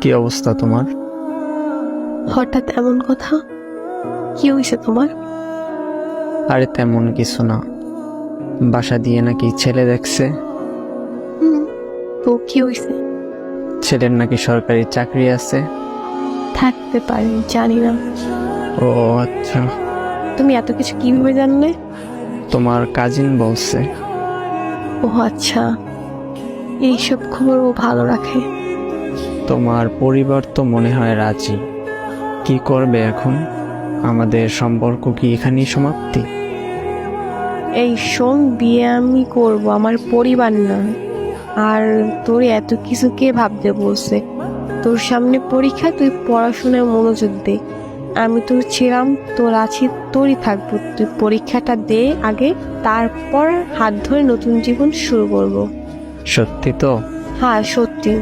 কি অবস্থা তোমার? হঠাৎ এমন কথা? কি হয়েছে তোমার? আরে তেমন কিছু না, বাসা দিয়ে নাকি ছেলে দেখছে। হুম, তো কি হয়েছে? ছেলের নাকি সরকারি চাকরি আছে। থাকতে পারে, জানি না। ও আচ্ছা। তুমি এত কিছু কিভাবে জানলে? তোমার কাজিন বলছে। ও আচ্ছা, এইসব খবর ও ভালো রাখে। তোমার পরিবার তো মনে হয় রাজি। কি করবে এখন? আমাদের সম্পর্ক কি এখানেই সমাপ্তি? এই শোন, বিয়ে আমি করব, আমার পরিবার না। আর তোর এত কিছু কে ভাবতে বলছে? তোর সামনে পরীক্ষা, তুই পড়াশোনায় মনোযোগ দে। আমি তোর ছিলাম, তোর আছি, তোরই থাকবো। তুই পরীক্ষাটা দে আগে, তারপর হাত ধরে নতুন জীবন শুরু করব। সত্যি তো? হ্যাঁ সত্যি।